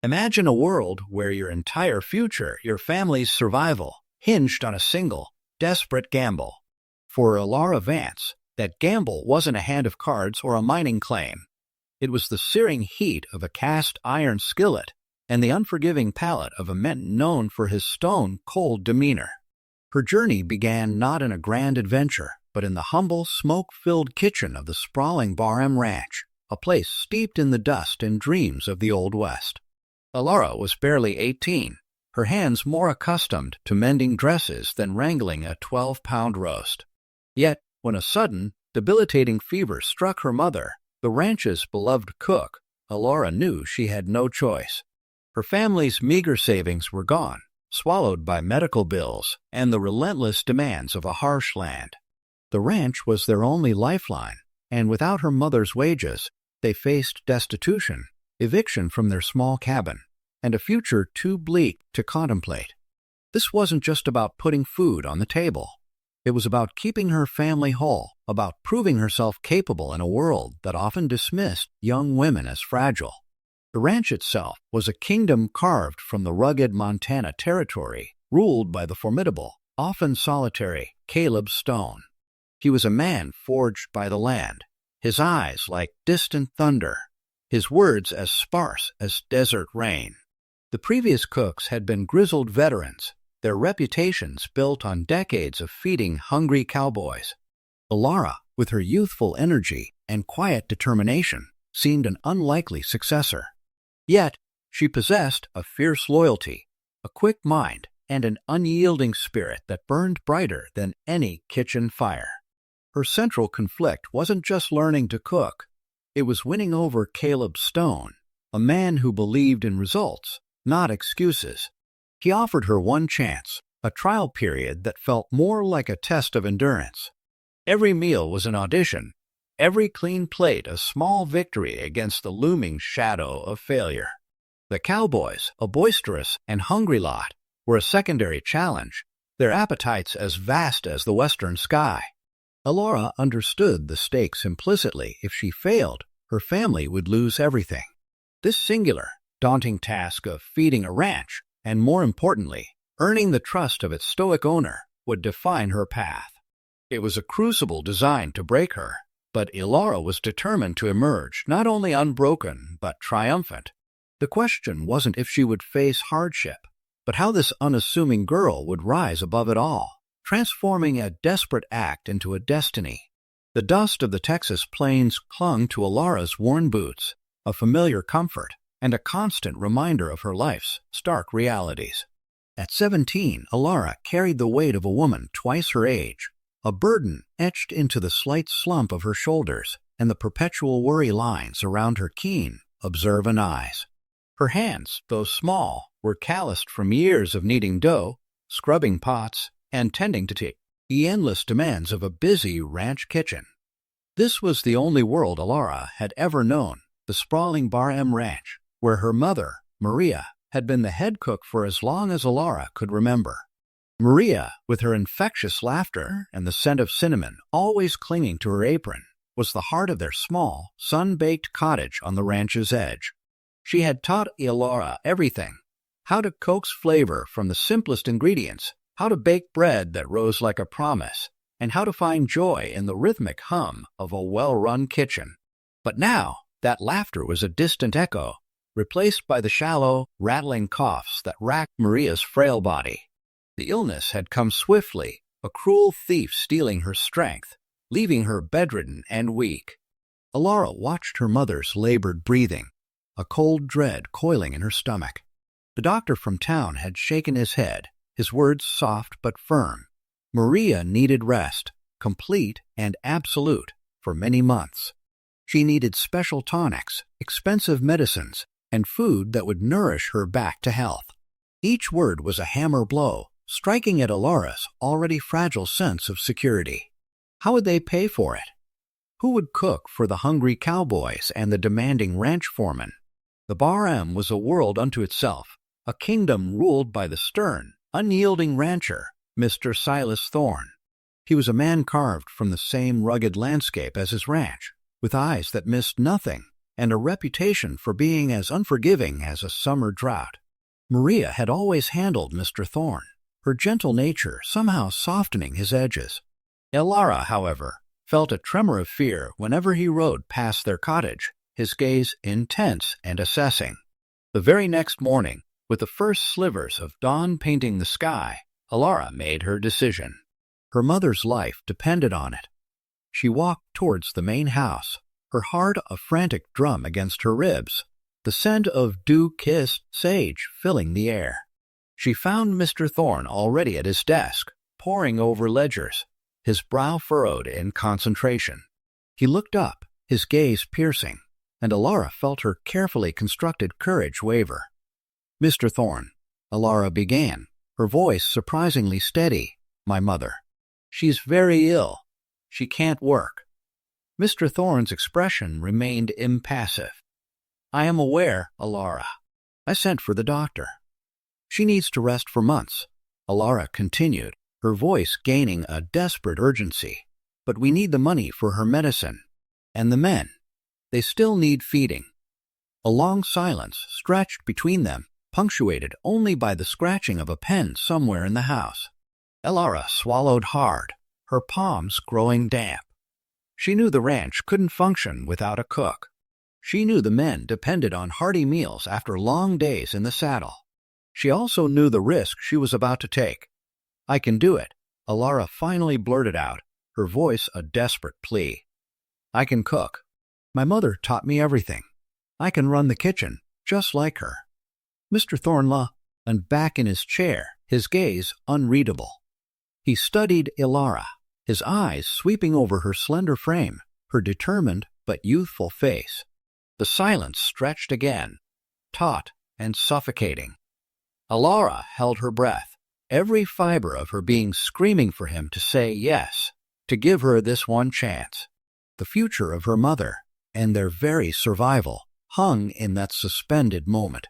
Imagine a world where your entire future, your family's survival, hinged on a single, desperate gamble. For Elara Vance, that gamble wasn't a hand of cards or a mining claim. It was the searing heat of a cast iron skillet and the unforgiving palate of a man known for his stone-cold demeanor. Her journey began not in a grand adventure, but in the humble, smoke-filled kitchen of the sprawling Barham Ranch, a place steeped in the dust and dreams of the Old West. Elara was barely 18, her hands more accustomed to mending dresses than wrangling a 12-pound roast. Yet, when a sudden, debilitating fever struck her mother, the ranch's beloved cook, Elara knew she had no choice. Her family's meager savings were gone, swallowed by medical bills and the relentless demands of a harsh land. The ranch was their only lifeline, and without her mother's wages, they faced destitution, eviction from their small cabin, and a future too bleak to contemplate. This wasn't just about putting food on the table. It was about keeping her family whole, about proving herself capable in a world that often dismissed young women as fragile. The ranch itself was a kingdom carved from the rugged Montana territory, ruled by the formidable, often solitary, Caleb Stone. He was a man forged by the land, his eyes like distant thunder, his words as sparse as desert rain. The previous cooks had been grizzled veterans, their reputations built on decades of feeding hungry cowboys. Elara, with her youthful energy and quiet determination, seemed an unlikely successor. Yet, she possessed a fierce loyalty, a quick mind, and an unyielding spirit that burned brighter than any kitchen fire. Her central conflict wasn't just learning to cook. It was winning over Caleb Stone, a man who believed in results, not excuses. He offered her one chance, a trial period that felt more like a test of endurance. Every meal was an audition, every clean plate a small victory against the looming shadow of failure. The cowboys, a boisterous and hungry lot, were a secondary challenge, their appetites as vast as the western sky. Elara understood the stakes implicitly. If she failed, her family would lose everything. This singular, daunting task of feeding a ranch, and more importantly, earning the trust of its stoic owner, would define her path. It was a crucible designed to break her, but Elara was determined to emerge not only unbroken but triumphant. The question wasn't if she would face hardship, but how this unassuming girl would rise above it all, transforming a desperate act into a destiny. The dust of the Texas plains clung to Elara's worn boots, a familiar comfort, and a constant reminder of her life's stark realities. At 17, Elara carried the weight of a woman twice her age, a burden etched into the slight slump of her shoulders and the perpetual worry lines around her keen, observant eyes. Her hands, though small, were calloused from years of kneading dough, scrubbing pots, and tending to the endless demands of a busy ranch kitchen. This was the only world Elara had ever known, the sprawling Barham Ranch, where her mother, Maria, had been the head cook for as long as Elara could remember. Maria, with her infectious laughter and the scent of cinnamon always clinging to her apron, was the heart of their small, sun-baked cottage on the ranch's edge. She had taught Elara everything: how to coax flavor from the simplest ingredients, how to bake bread that rose like a promise, and how to find joy in the rhythmic hum of a well-run kitchen. But now, that laughter was a distant echo, replaced by the shallow, rattling coughs that racked Maria's frail body. The illness had come swiftly, a cruel thief stealing her strength, leaving her bedridden and weak. Elara watched her mother's labored breathing, a cold dread coiling in her stomach. The doctor from town had shaken his head, his words soft but firm. Maria needed rest, complete and absolute, for many months. She needed special tonics, expensive medicines, and food that would nourish her back to health. Each word was a hammer blow, striking at Elara's already fragile sense of security. How would they pay for it? Who would cook for the hungry cowboys and the demanding ranch foreman? The Barham was a world unto itself, a kingdom ruled by the stern, unyielding rancher, Mr. Silas Thorne. He was a man carved from the same rugged landscape as his ranch, with eyes that missed nothing, and a reputation for being as unforgiving as a summer drought. Maria had always handled Mr. Thorne, her gentle nature somehow softening his edges. Elara, however, felt a tremor of fear whenever he rode past their cottage, his gaze intense and assessing. The very next morning, with the first slivers of dawn painting the sky, Elara made her decision. Her mother's life depended on it. She walked towards the main house, her heart a frantic drum against her ribs, the scent of dew-kissed sage filling the air. She found Mr. Thorne already at his desk, poring over ledgers, his brow furrowed in concentration. He looked up, his gaze piercing, and Elara felt her carefully constructed courage waver. "Mr. Thorne," Elara began, her voice surprisingly steady, "my mother. She's very ill. She can't work." Mr. Thorne's expression remained impassive. "I am aware, Elara. I sent for the doctor. She needs to rest for months," Elara continued, her voice gaining a desperate urgency. "But we need the money for her medicine. And the men. They still need feeding." A long silence stretched between them, punctuated only by the scratching of a pen somewhere in the house. Elara swallowed hard, her palms growing damp. She knew the ranch couldn't function without a cook. She knew the men depended on hearty meals after long days in the saddle. She also knew the risk she was about to take. "I can do it," Elara finally blurted out, her voice a desperate plea. "I can cook. My mother taught me everything. I can run the kitchen, just like her." Mr. Thorne and back in his chair, his gaze unreadable. He studied Elara, his eyes sweeping over her slender frame, her determined but youthful face. The silence stretched again, taut and suffocating. Elara held her breath, every fiber of her being screaming for him to say yes, to give her this one chance. The future of her mother, and their very survival, hung in that suspended moment.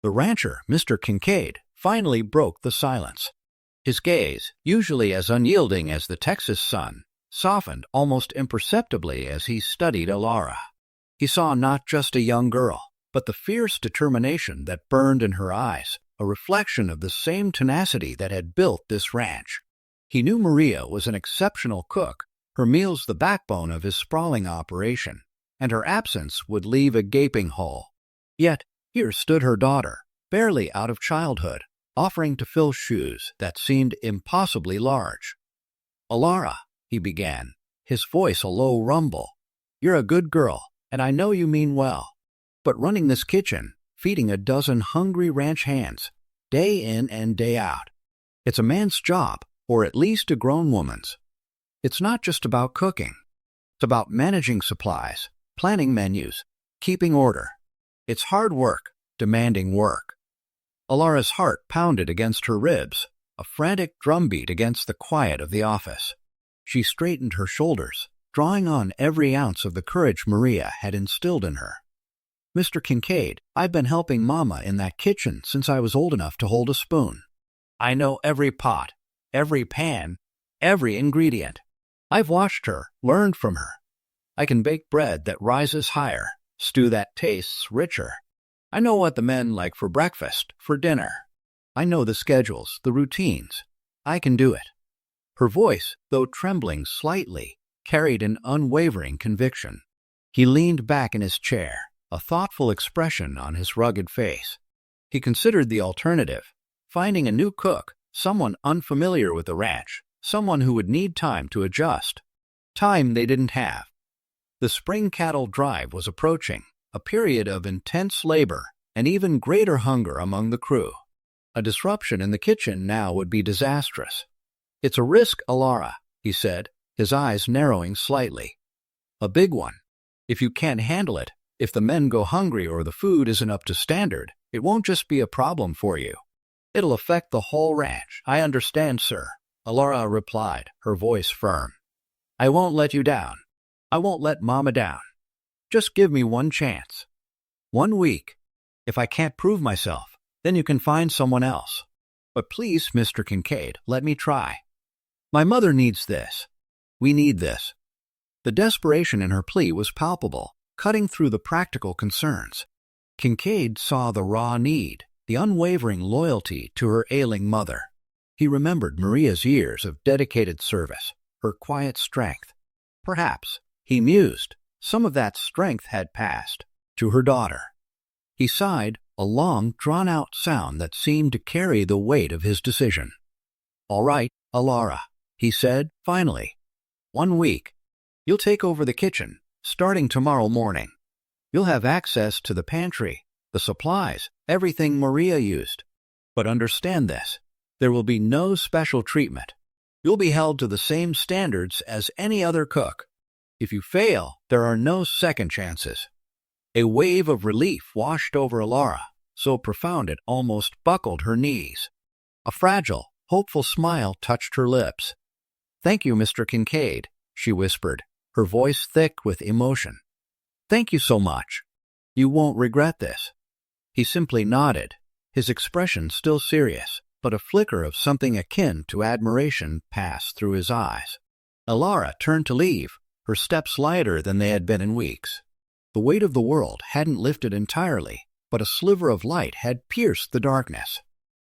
The rancher, Mr. Kincaid, finally broke the silence. His gaze, usually as unyielding as the Texas sun, softened almost imperceptibly as he studied Elara. He saw not just a young girl, but the fierce determination that burned in her eyes, a reflection of the same tenacity that had built this ranch. He knew Maria was an exceptional cook, her meals the backbone of his sprawling operation, and her absence would leave a gaping hole. Yet here stood her daughter, barely out of childhood, offering to fill shoes that seemed impossibly large. "Elara," he began, his voice a low rumble, "you're a good girl, and I know you mean well. But running this kitchen, feeding a dozen hungry ranch hands, day in and day out, it's a man's job, or at least a grown woman's. It's not just about cooking. It's about managing supplies, planning menus, keeping order. It's hard work, demanding work." Elara's heart pounded against her ribs, a frantic drumbeat against the quiet of the office. She straightened her shoulders, drawing on every ounce of the courage Maria had instilled in her. "Mr. Kincaid, I've been helping Mama in that kitchen since I was old enough to hold a spoon. I know every pot, every pan, every ingredient. I've watched her, learned from her. I can bake bread that rises higher, stew that tastes richer. I know what the men like for breakfast, for dinner. I know the schedules, the routines. I can do it." Her voice, though trembling slightly, carried an unwavering conviction. He leaned back in his chair, a thoughtful expression on his rugged face. He considered the alternative, finding a new cook, someone unfamiliar with the ranch, someone who would need time to adjust. Time they didn't have. The spring cattle drive was approaching, a period of intense labor and even greater hunger among the crew. A disruption in the kitchen now would be disastrous. "It's a risk, Elara," he said, his eyes narrowing slightly. "A big one. If you can't handle it, if the men go hungry or the food isn't up to standard, it won't just be a problem for you. It'll affect the whole ranch." "I understand, sir," Elara replied, her voice firm. "I won't let you down. I won't let Mama down. Just give me one chance. 1 week. If I can't prove myself, then you can find someone else. But please, Mr. Kincaid, let me try. My mother needs this. We need this." The desperation in her plea was palpable, cutting through the practical concerns. Kincaid saw the raw need, the unwavering loyalty to her ailing mother. He remembered Maria's years of dedicated service, her quiet strength. Perhaps, he mused, some of that strength had passed to her daughter. He sighed, a long, drawn-out sound that seemed to carry the weight of his decision. "All right, Elara," he said, finally. "1 week. You'll take over the kitchen, starting tomorrow morning. You'll have access to the pantry, the supplies, everything Maria used. But understand this, there will be no special treatment. You'll be held to the same standards as any other cook. If you fail, there are no second chances." A wave of relief washed over Elara, so profound it almost buckled her knees. A fragile, hopeful smile touched her lips. "Thank you, Mr. Kincaid," she whispered, her voice thick with emotion. "Thank you so much. You won't regret this." He simply nodded, his expression still serious, but a flicker of something akin to admiration passed through his eyes. Elara turned to leave, her steps lighter than they had been in weeks. The weight of the world hadn't lifted entirely, but a sliver of light had pierced the darkness.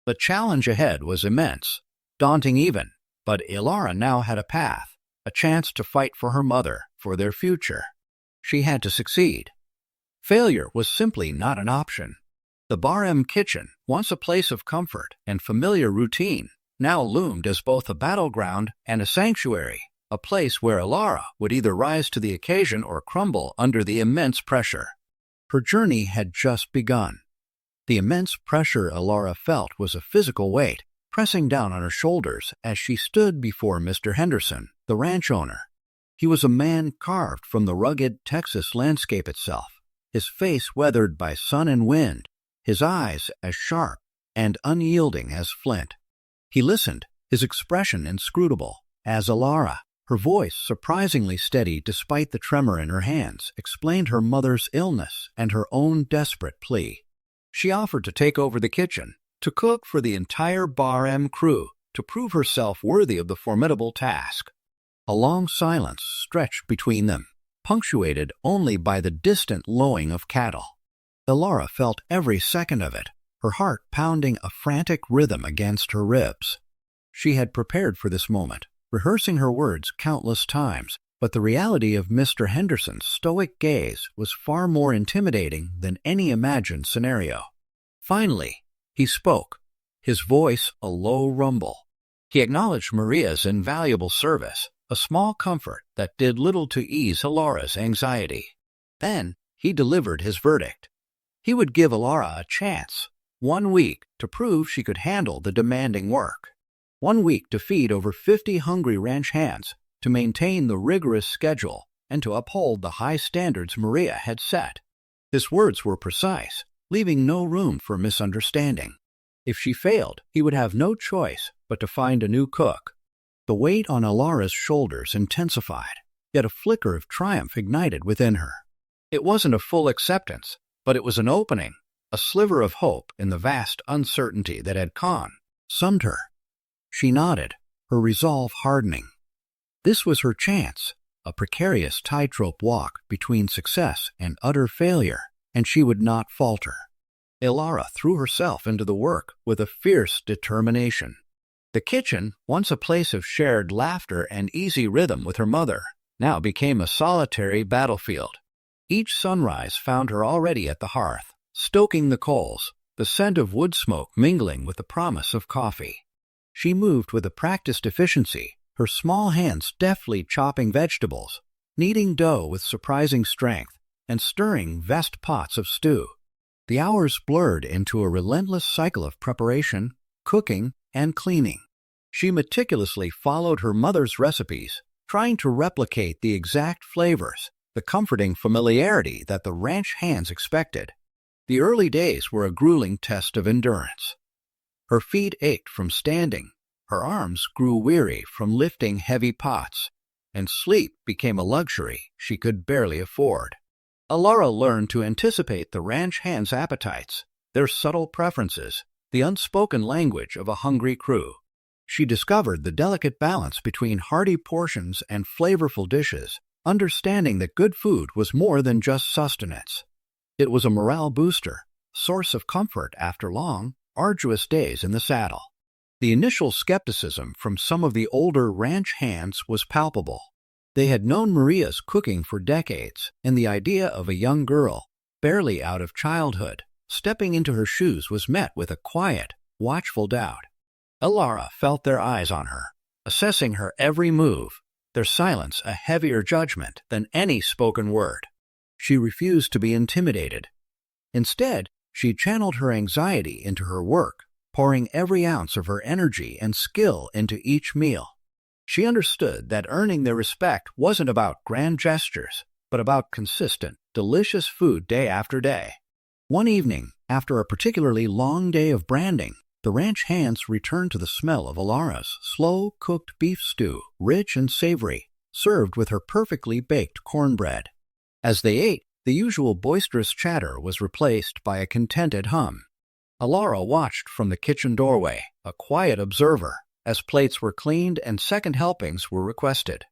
The challenge ahead was immense, daunting even, but Elara now had a path, a chance to fight for her mother, for their future. She had to succeed. Failure was simply not an option. The Bar M kitchen, once a place of comfort and familiar routine, now loomed as both a battleground and a sanctuary, a place where Elara would either rise to the occasion or crumble under the immense pressure. Her journey had just begun. The immense pressure Elara felt was a physical weight, pressing down on her shoulders as she stood before Mr. Henderson, the ranch owner. He was a man carved from the rugged Texas landscape itself, his face weathered by sun and wind, his eyes as sharp and unyielding as flint. He listened, his expression inscrutable, as Elara, her voice surprisingly steady despite the tremor in her hands, explained her mother's illness and her own desperate plea. She offered to take over the kitchen, to cook for the entire Bar M crew, to prove herself worthy of the formidable task. A long silence stretched between them, punctuated only by the distant lowing of cattle. Elara felt every second of it, her heart pounding a frantic rhythm against her ribs. She had prepared for this moment, rehearsing her words countless times, but the reality of Mr. Henderson's stoic gaze was far more intimidating than any imagined scenario. Finally, he spoke, his voice a low rumble. He acknowledged Maria's invaluable service, a small comfort that did little to ease Elara's anxiety. Then he delivered his verdict. He would give Elara a chance, 1 week, to prove she could handle the demanding work. 1 week to feed over 50 hungry ranch hands, to maintain the rigorous schedule, and to uphold the high standards Maria had set. His words were precise, leaving no room for misunderstanding. If she failed, he would have no choice but to find a new cook. The weight on Elara's shoulders intensified, yet a flicker of triumph ignited within her. It wasn't a full acceptance, but it was an opening, a sliver of hope in the vast uncertainty that had consumed her. She nodded, her resolve hardening. This was her chance, a precarious tightrope walk between success and utter failure, and she would not falter. Elara threw herself into the work with a fierce determination. The kitchen, once a place of shared laughter and easy rhythm with her mother, now became a solitary battlefield. Each sunrise found her already at the hearth, stoking the coals, the scent of wood smoke mingling with the promise of coffee. She moved with a practiced efficiency, her small hands deftly chopping vegetables, kneading dough with surprising strength, and stirring vast pots of stew. The hours blurred into a relentless cycle of preparation, cooking, and cleaning. She meticulously followed her mother's recipes, trying to replicate the exact flavors, the comforting familiarity that the ranch hands expected. The early days were a grueling test of endurance. Her feet ached from standing, her arms grew weary from lifting heavy pots, and sleep became a luxury she could barely afford. Elara learned to anticipate the ranch hands' appetites, their subtle preferences, the unspoken language of a hungry crew. She discovered the delicate balance between hearty portions and flavorful dishes, understanding that good food was more than just sustenance. It was a morale booster, source of comfort after long, arduous days in the saddle. The initial skepticism from some of the older ranch hands was palpable. They had known Maria's cooking for decades, and the idea of a young girl, barely out of childhood, stepping into her shoes was met with a quiet, watchful doubt. Elara felt their eyes on her, assessing her every move, their silence a heavier judgment than any spoken word. She refused to be intimidated. Instead, she channeled her anxiety into her work, pouring every ounce of her energy and skill into each meal. She understood that earning their respect wasn't about grand gestures, but about consistent, delicious food day after day. One evening, after a particularly long day of branding, the ranch hands returned to the smell of Elara's slow-cooked beef stew, rich and savory, served with her perfectly baked cornbread. As they ate, the usual boisterous chatter was replaced by a contented hum. Elara watched from the kitchen doorway, a quiet observer, as plates were cleaned and second helpings were requested.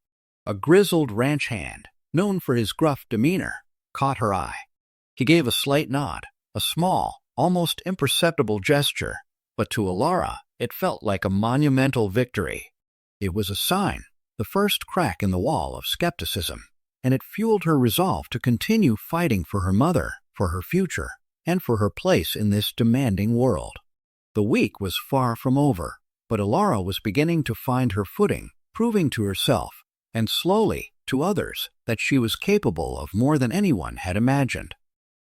A grizzled ranch hand, known for his gruff demeanor, caught her eye. He gave a slight nod, a small, almost imperceptible gesture, but to Elara it felt like a monumental victory. It was a sign, the first crack in the wall of skepticism, and it fueled her resolve to continue fighting for her mother, for her future, and for her place in this demanding world. The week was far from over, but Elara was beginning to find her footing, proving to herself, and slowly to others, that she was capable of more than anyone had imagined.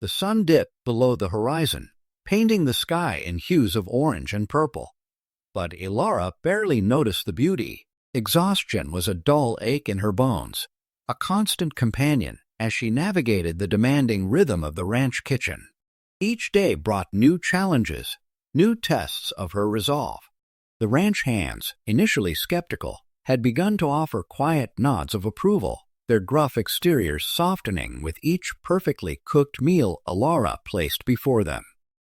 The sun dipped below the horizon, painting the sky in hues of orange and purple. But Elara barely noticed the beauty. Exhaustion was a dull ache in her bones, a constant companion as she navigated the demanding rhythm of the ranch kitchen. Each day brought new challenges, new tests of her resolve. The ranch hands, initially skeptical, had begun to offer quiet nods of approval, their gruff exteriors softening with each perfectly cooked meal Elara placed before them.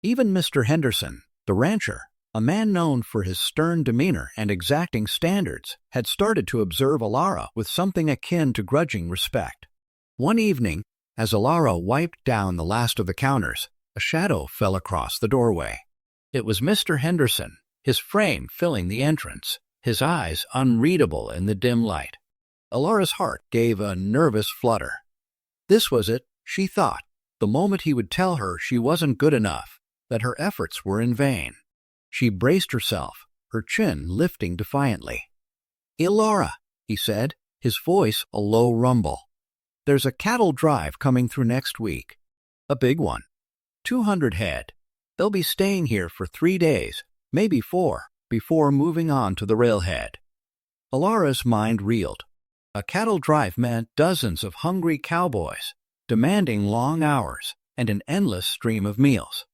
Even Mr. Henderson, the rancher, a man known for his stern demeanor and exacting standards, had started to observe Elara with something akin to grudging respect. One evening, as Elara wiped down the last of the counters, a shadow fell across the doorway. It was Mr. Henderson, his frame filling the entrance, his eyes unreadable in the dim light. Elara's heart gave a nervous flutter. This was it, she thought, the moment he would tell her she wasn't good enough, that her efforts were in vain. She braced herself, her chin lifting defiantly. "Elara," he said, his voice a low rumble. "There's a cattle drive coming through next week. A big one. 200 head. They'll be staying here for 3 days, maybe 4, before moving on to the railhead." Elara's mind reeled. A cattle drive meant dozens of hungry cowboys, demanding long hours and an endless stream of meals.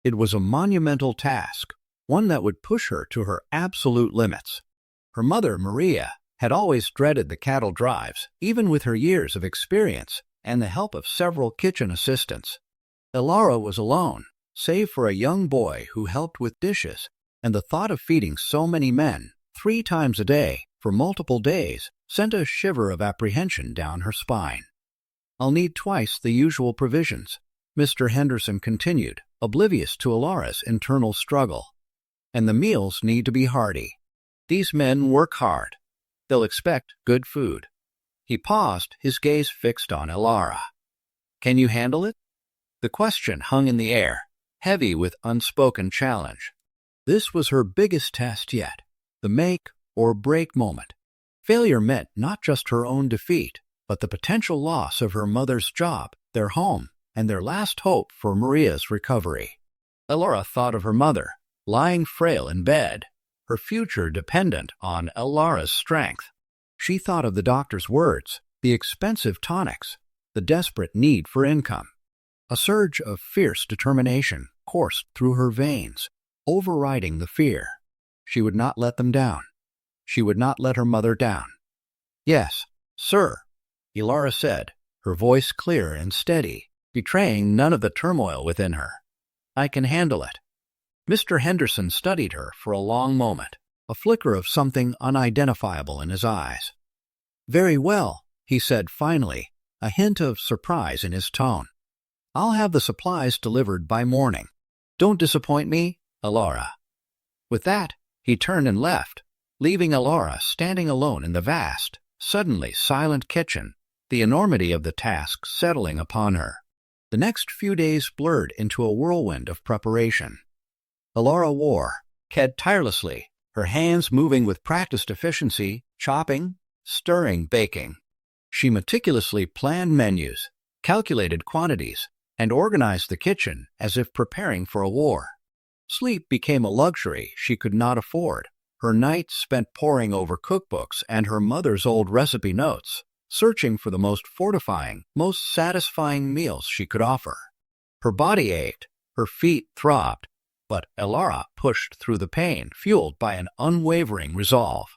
It was a monumental task, one that would push her to her absolute limits. Her mother, Maria, had always dreaded the cattle drives, even with her years of experience and the help of several kitchen assistants. Elara was alone, save for a young boy who helped with dishes, and the thought of feeding so many men, 3 times a day, for multiple days, sent a shiver of apprehension down her spine. "I'll need twice the usual provisions," Mr. Henderson continued, oblivious to Elara's internal struggle. "And the meals need to be hearty. These men work hard. They'll expect good food." He paused, his gaze fixed on Elara. "Can you handle it?" The question hung in the air, heavy with unspoken challenge. This was her biggest test yet, the make or break moment. Failure meant not just her own defeat, but the potential loss of her mother's job, their home, and their last hope for Maria's recovery. Elara thought of her mother, lying frail in bed, her future dependent on Elara's strength. She thought of the doctor's words, the expensive tonics, the desperate need for income. A surge of fierce determination coursed through her veins, overriding the fear. She would not let them down. She would not let her mother down. "Yes, sir," Elara said, her voice clear and steady, betraying none of the turmoil within her. "I can handle it." Mr. Henderson studied her for a long moment, a flicker of something unidentifiable in his eyes. "Very well," he said finally, a hint of surprise in his tone. "I'll have the supplies delivered by morning. Don't disappoint me, Elara." With that, he turned and left, leaving Elara standing alone in the vast, suddenly silent kitchen, the enormity of the task settling upon her. The next few days blurred into a whirlwind of preparation. Elara kept tirelessly, her hands moving with practiced efficiency, chopping, stirring, baking. She meticulously planned menus, calculated quantities, and organized the kitchen as if preparing for a war. Sleep became a luxury she could not afford, her nights spent poring over cookbooks and her mother's old recipe notes, searching for the most fortifying, most satisfying meals she could offer. Her body ached, her feet throbbed, but Elara pushed through the pain, fueled by an unwavering resolve.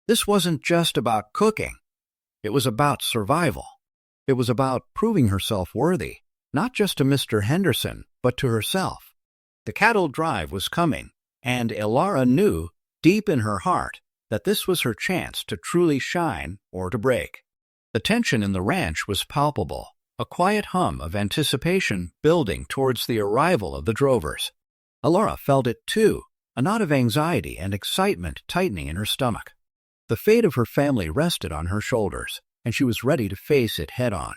This wasn't just about cooking. It was about survival. It was about proving herself worthy, not just to Mr. Henderson, but to herself. The cattle drive was coming, and Elara knew, deep in her heart, that this was her chance to truly shine or to break. The tension in the ranch was palpable, a quiet hum of anticipation building towards the arrival of the drovers. Elara felt it too, a knot of anxiety and excitement tightening in her stomach. The fate of her family rested on her shoulders, and she was ready to face it head-on.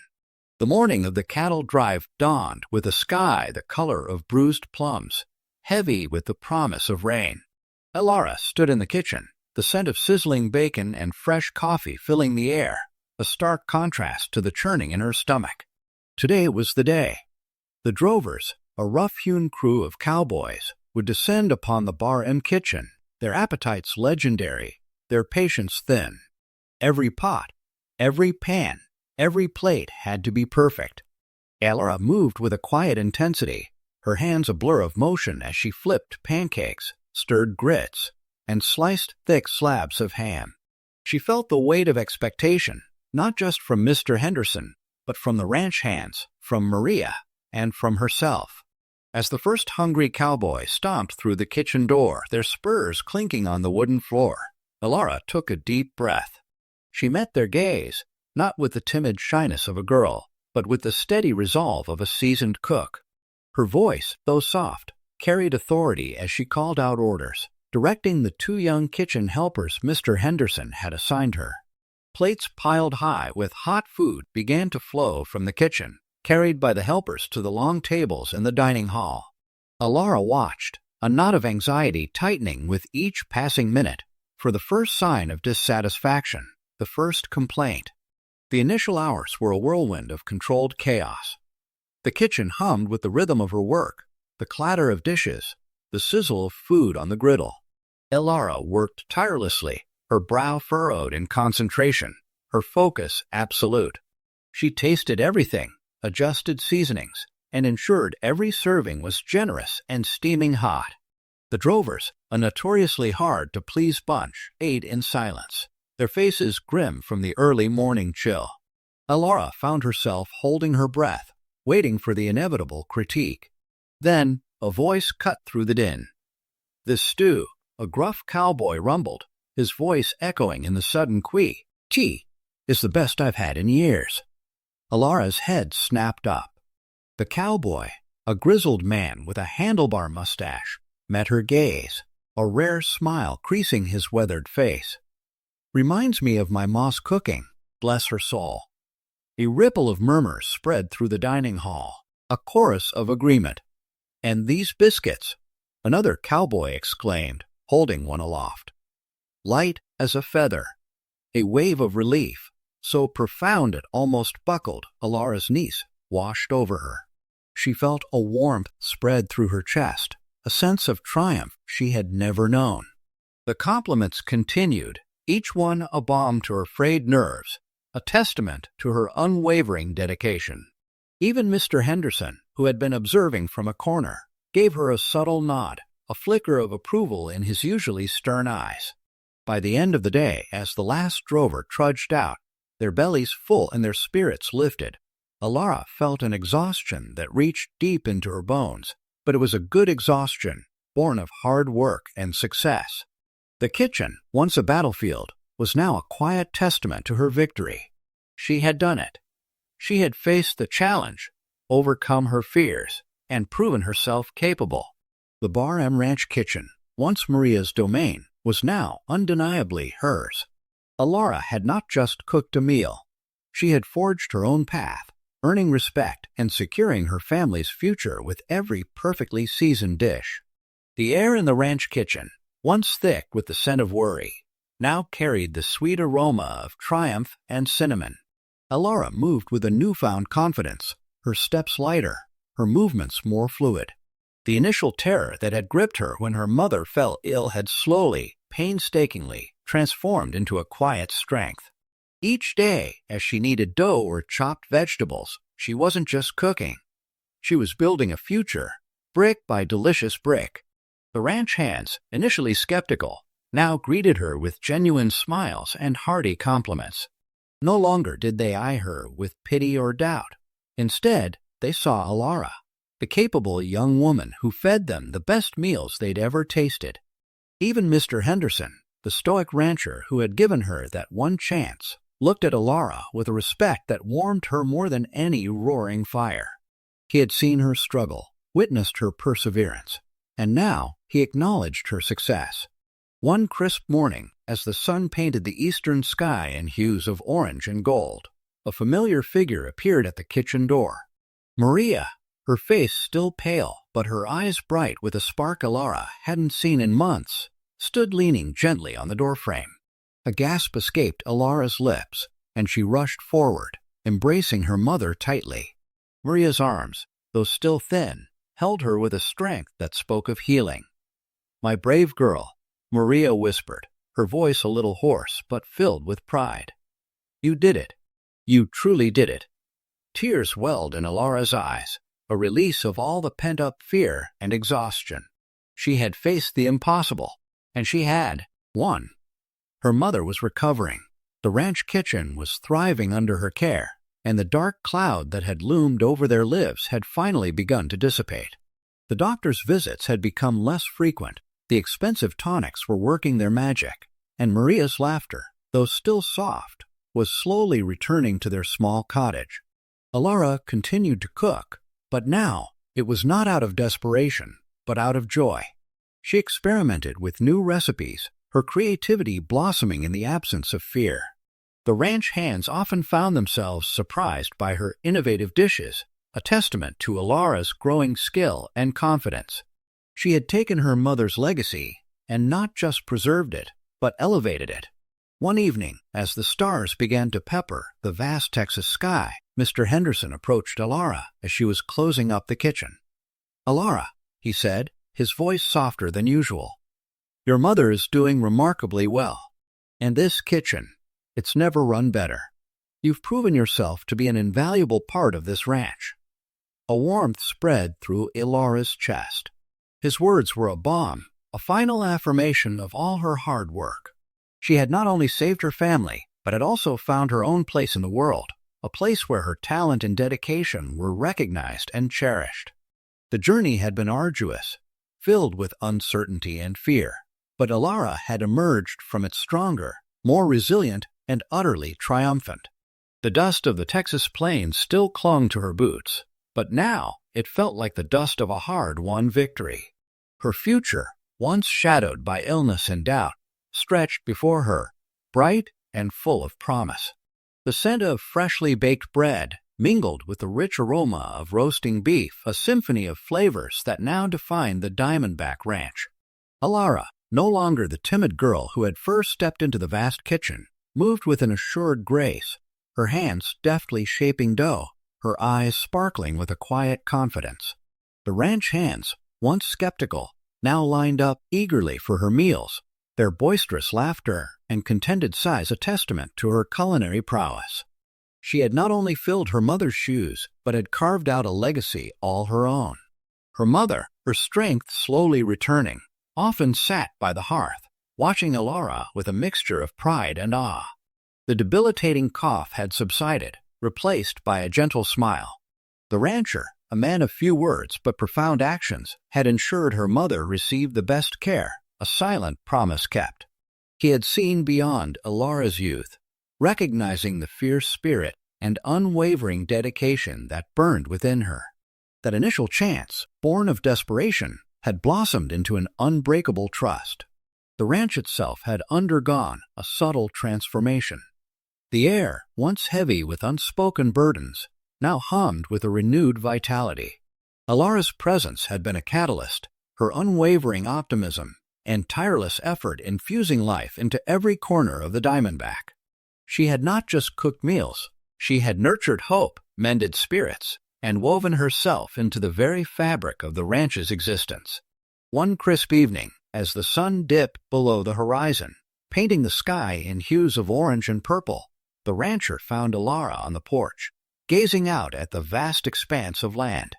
The morning of the cattle drive dawned with a sky the color of bruised plums, heavy with the promise of rain. Elara stood in the kitchen, the scent of sizzling bacon and fresh coffee filling the air, a stark contrast to the churning in her stomach. Today was the day. The drovers, a rough-hewn crew of cowboys, would descend upon the bar and kitchen, their appetites legendary, their patience thin. Every pot, every pan, every plate had to be perfect. Elara moved with a quiet intensity, her hands a blur of motion as she flipped pancakes, stirred grits, and sliced thick slabs of ham. She felt the weight of expectation, not just from Mr. Henderson, but from the ranch hands, from Maria, and from herself. As the first hungry cowboy stomped through the kitchen door, their spurs clinking on the wooden floor, Elara took a deep breath. She met their gaze, not with the timid shyness of a girl, but with the steady resolve of a seasoned cook. Her voice, though soft, carried authority as she called out orders, directing the two young kitchen helpers Mr. Henderson had assigned her. Plates piled high with hot food began to flow from the kitchen, carried by the helpers to the long tables in the dining hall. Elara watched, a knot of anxiety tightening with each passing minute, for the first sign of dissatisfaction, the first complaint. The initial hours were a whirlwind of controlled chaos. The kitchen hummed with the rhythm of her work, the clatter of dishes, the sizzle of food on the griddle. Elara worked tirelessly, her brow furrowed in concentration, her focus absolute. She tasted everything, adjusted seasonings, and ensured every serving was generous and steaming hot. The drovers, a notoriously hard-to-please bunch, ate in silence, their faces grim from the early morning chill. Elara found herself holding her breath, waiting for the inevitable critique. Then a voice cut through the din. "This stew," a gruff cowboy rumbled, his voice echoing in the sudden "Tea is the best I've had in years." Elara's head snapped up. The cowboy, a grizzled man with a handlebar mustache, met her gaze, a rare smile creasing his weathered face. "Reminds me of my Ma's cooking, bless her soul." A ripple of murmurs spread through the dining hall, a chorus of agreement. "And these biscuits," another cowboy exclaimed, holding one aloft. Light as a feather, a wave of relief, so profound it almost buckled Elara's niece, washed over her. She felt a warmth spread through her chest, a sense of triumph she had never known. The compliments continued, each one a balm to her frayed nerves, a testament to her unwavering dedication. Even Mr. Henderson, who had been observing from a corner, gave her a subtle nod, a flicker of approval in his usually stern eyes. By the end of the day, as the last drover trudged out, their bellies full and their spirits lifted, Elara felt an exhaustion that reached deep into her bones, but it was a good exhaustion, born of hard work and success. The kitchen, once a battlefield, was now a quiet testament to her victory. She had done it. She had faced the challenge, overcome her fears, and proven herself capable. The Bar M Ranch kitchen, once Maria's domain, was now undeniably hers. Elara had not just cooked a meal. She had forged her own path, earning respect and securing her family's future with every perfectly seasoned dish. The air in the ranch kitchen, once thick with the scent of worry, now carried the sweet aroma of triumph and cinnamon. Elara moved with a newfound confidence, her steps lighter, her movements more fluid. The initial terror that had gripped her when her mother fell ill had slowly, painstakingly, transformed into a quiet strength. Each day, as she kneaded dough or chopped vegetables, she wasn't just cooking. She was building a future, brick by delicious brick. The ranch hands, initially skeptical, now greeted her with genuine smiles and hearty compliments. No longer did they eye her with pity or doubt. Instead, they saw Elara, the capable young woman who fed them the best meals they'd ever tasted. Even Mr. Henderson, the stoic rancher who had given her that one chance, looked at Elara with a respect that warmed her more than any roaring fire. He had seen her struggle, witnessed her perseverance, and now he acknowledged her success. One crisp morning, as the sun painted the eastern sky in hues of orange and gold, a familiar figure appeared at the kitchen door. Maria, her face still pale, but her eyes bright with a spark Elara hadn't seen in months, stood leaning gently on the doorframe. A gasp escaped Elara's lips, and she rushed forward, embracing her mother tightly. Maria's arms, though still thin, held her with a strength that spoke of healing. "My brave girl," Maria whispered, her voice a little hoarse but filled with pride. "You did it. You truly did it." Tears welled in Elara's eyes, a release of all the pent-up fear and exhaustion. She had faced the impossible, and she had won. Her mother was recovering. The ranch kitchen was thriving under her care, and the dark cloud that had loomed over their lives had finally begun to dissipate. The doctor's visits had become less frequent, the expensive tonics were working their magic, and Maria's laughter, though still soft, was slowly returning to their small cottage. Elara continued to cook, but now it was not out of desperation, but out of joy. She experimented with new recipes, her creativity blossoming in the absence of fear. The ranch hands often found themselves surprised by her innovative dishes, a testament to Elara's growing skill and confidence. She had taken her mother's legacy and not just preserved it, but elevated it. One evening, as the stars began to pepper the vast Texas sky, Mr. Henderson approached Elara as she was closing up the kitchen. "Elara," he said, his voice softer than usual, "your mother is doing remarkably well. And this kitchen, it's never run better. You've proven yourself to be an invaluable part of this ranch." A warmth spread through Elara's chest. His words were a balm, a final affirmation of all her hard work. She had not only saved her family, but had also found her own place in the world, a place where her talent and dedication were recognized and cherished. The journey had been arduous, filled with uncertainty and fear, but Elara had emerged from it stronger, more resilient, and utterly triumphant. The dust of the Texas plains still clung to her boots, but now it felt like the dust of a hard-won victory. Her future, once shadowed by illness and doubt, stretched before her, bright and full of promise. The scent of freshly baked bread mingled with the rich aroma of roasting beef, a symphony of flavors that now defined the Diamondback Ranch. Elara, no longer the timid girl who had first stepped into the vast kitchen, moved with an assured grace, her hands deftly shaping dough, her eyes sparkling with a quiet confidence. The ranch hands, once skeptical, now lined up eagerly for her meals, their boisterous laughter and contented sighs a testament to her culinary prowess. She had not only filled her mother's shoes, but had carved out a legacy all her own. Her mother, her strength slowly returning, often sat by the hearth, watching Elara with a mixture of pride and awe. The debilitating cough had subsided, replaced by a gentle smile. The rancher, a man of few words but profound actions, had ensured her mother received the best care, a silent promise kept. He had seen beyond Elara's youth, recognizing the fierce spirit and unwavering dedication that burned within her. That initial chance, born of desperation, had blossomed into an unbreakable trust. The ranch itself had undergone a subtle transformation. The air, once heavy with unspoken burdens, now hummed with a renewed vitality. Elara's presence had been a catalyst, her unwavering optimism and tireless effort infusing life into every corner of the Diamondback. She had not just cooked meals, she had nurtured hope, mended spirits, and woven herself into the very fabric of the ranch's existence. One crisp evening, as the sun dipped below the horizon, painting the sky in hues of orange and purple, the rancher found Elara on the porch, gazing out at the vast expanse of land.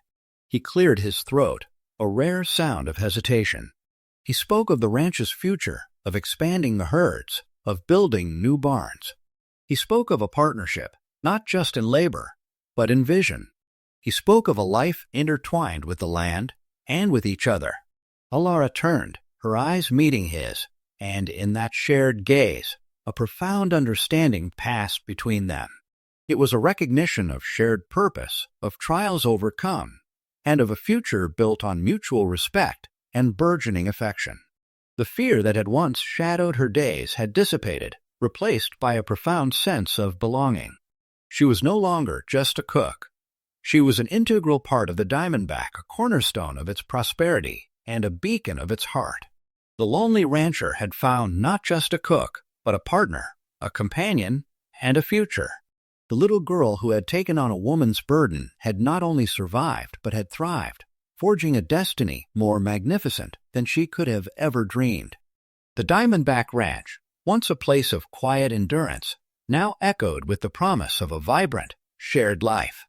He cleared his throat, a rare sound of hesitation. He spoke of the ranch's future, of expanding the herds, of building new barns. He spoke of a partnership, not just in labor, but in vision. He spoke of a life intertwined with the land and with each other. Elara turned, her eyes meeting his, and in that shared gaze, a profound understanding passed between them. It was a recognition of shared purpose, of trials overcome, and of a future built on mutual respect and burgeoning affection. The fear that had once shadowed her days had dissipated, replaced by a profound sense of belonging. She was no longer just a cook. She was an integral part of the Diamondback, a cornerstone of its prosperity and a beacon of its heart. The lonely rancher had found not just a cook, but a partner, a companion, and a future. The little girl who had taken on a woman's burden had not only survived, but had thrived, forging a destiny more magnificent than she could have ever dreamed. The Diamondback Ranch, once a place of quiet endurance, now echoed with the promise of a vibrant, shared life.